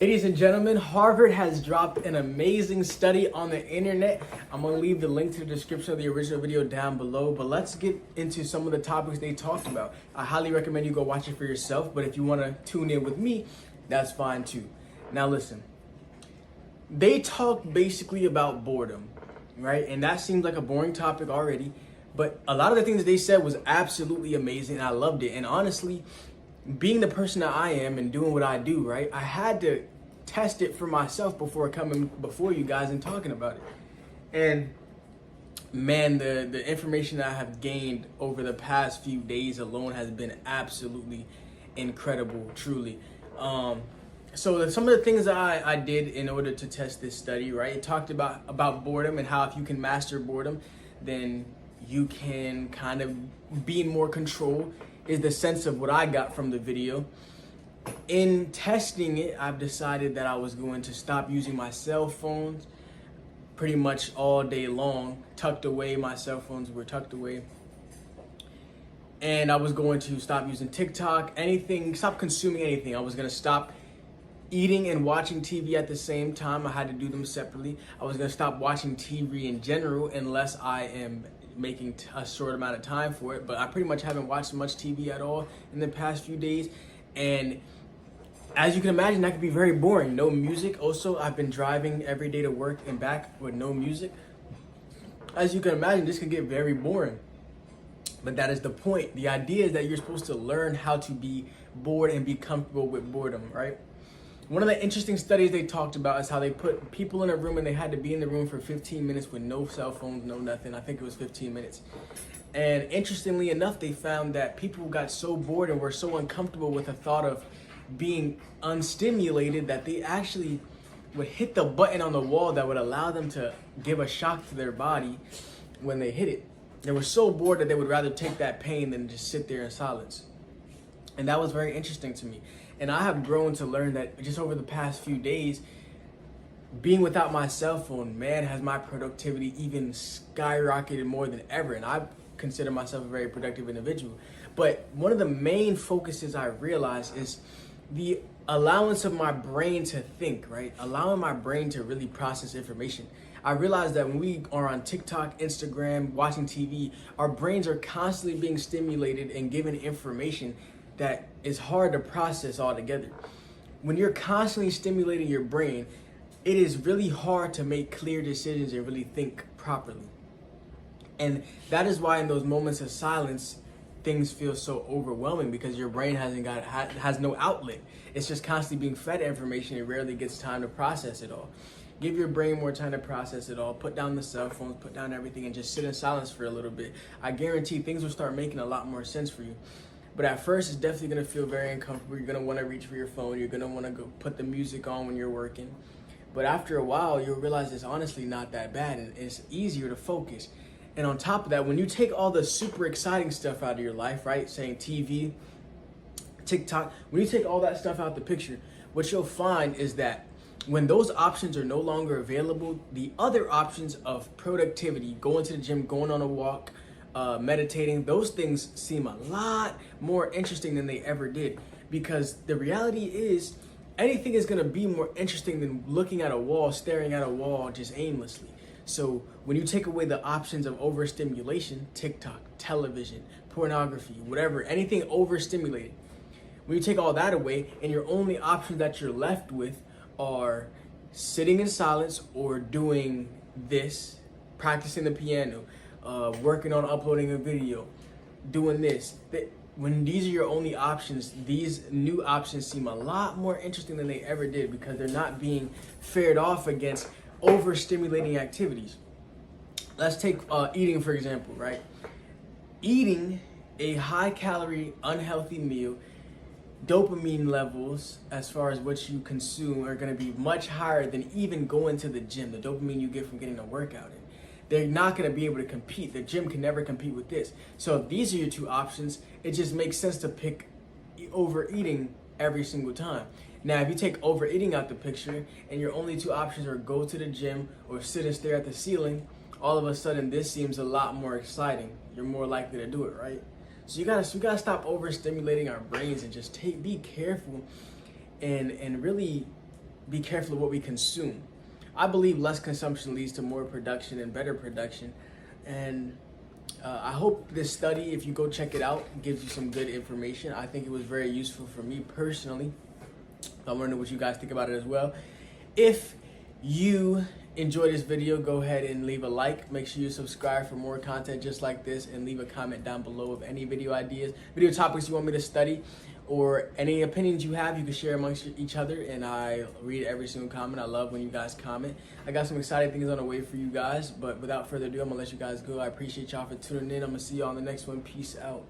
Ladies and gentlemen, Harvard has dropped an amazing study on the internet. I'm going to leave the link to the description of the original video down below, but let's get into some of the topics they talked about. I highly recommend you go watch it for yourself, but if you want to tune in with me, that's fine too. Now listen, they talked basically about boredom, right? And that seems like a boring topic already, but a lot of the things they said was absolutely amazing, and I loved it. And honestly, being the person that I am and doing what I do, right, I had to test it for myself before coming before you guys and talking about it. And man, the information that I have gained over the past few days alone has been absolutely incredible, truly. So some of the things that I did in order to test this study, right, it talked about boredom and how if you can master boredom, then you can kind of be in more control, is the sense of what I got from the video. In testing it, I've decided that I was going to stop using my cell phones pretty much all day long, tucked away. My cell phones were tucked away. And I was going to stop using TikTok, anything, stop consuming anything. I was going to stop eating and watching TV at the same time. I had to do them separately. I was going to stop watching TV in general unless I am making a short amount of time for it, but I pretty much haven't watched much TV at all in the past few days. And as you can imagine, that could be very boring. No music. Also, I've been driving every day to work and back with no music. As you can imagine, this could get very boring. But that is the point. The idea is that you're supposed to learn how to be bored and be comfortable with boredom, right? One of the interesting studies they talked about is how they put people in a room and they had to be in the room for 15 minutes with no cell phones, no nothing. I think it was 15 minutes. And interestingly enough, they found that people got so bored and were so uncomfortable with the thought of being unstimulated that they actually would hit the button on the wall that would allow them to give a shock to their body when they hit it. They were so bored that they would rather take that pain than just sit there in silence. And that was very interesting to me. And I have grown to learn that just over the past few days, being without my cell phone, man, has my productivity even skyrocketed more than ever. And I consider myself a very productive individual. But one of the main focuses I realized is the allowance of my brain to think, right? Allowing my brain to really process information. I realized that when we are on TikTok, Instagram, watching TV, our brains are constantly being stimulated and given information that is hard to process altogether. When you're constantly stimulating your brain, it is really hard to make clear decisions and really think properly. And that is why in those moments of silence, things feel so overwhelming, because your brain has no outlet. It's just constantly being fed information. It rarely gets time to process it all. Give your brain more time to process it all. Put down the cell phones, put down everything, and just sit in silence for a little bit. I guarantee things will start making a lot more sense for you. But at first, it's definitely going to feel very uncomfortable. You're going to want to reach for your phone. You're going to want to go put the music on when you're working. But after a while, you'll realize it's honestly not that bad, and it's easier to focus. And on top of that, when you take all the super exciting stuff out of your life, right, saying TV, TikTok, when you take all that stuff out the picture, what you'll find is that when those options are no longer available, the other options of productivity, going to the gym, going on a walk, meditating, those things seem a lot more interesting than they ever did. Because the reality is, anything is going to be more interesting than looking at a wall, staring at a wall just aimlessly. So when you take away the options of overstimulation, TikTok, television, pornography, whatever, anything overstimulated, when you take all that away and your only options that you're left with are sitting in silence or doing this, practicing the piano, working on uploading a video, doing this. When these are your only options, these new options seem a lot more interesting than they ever did, because they're not being fared off against overstimulating activities. Let's take eating, for example, right? Eating a high-calorie, unhealthy meal, dopamine levels as far as what you consume are going to be much higher than even going to the gym. The dopamine you get from getting a workout in. They're not going to be able to compete. The gym can never compete with this. So if these are your two options, it just makes sense to pick overeating every single time. Now, if you take overeating out the picture and your only two options are go to the gym or sit and stare at the ceiling, all of a sudden this seems a lot more exciting. You're more likely to do it, right? So we gotta stop overstimulating our brains and just be careful and really be careful of what we consume. I believe less consumption leads to more production and better production. And I hope this study, if you go check it out, gives you some good information. I think it was very useful for me personally. I want to know what you guys think about it as well. If you enjoyed this video, go ahead and leave a like. Make sure you subscribe for more content just like this, and leave a comment down below of any video ideas, video topics you want me to study, or any opinions you have. You can share amongst each other, and I read every single comment. I love when you guys comment. I got some exciting things on the way for you guys, but without further ado, I'm gonna let you guys go. I appreciate y'all for tuning in. I'm gonna see y'all on the next one. Peace out.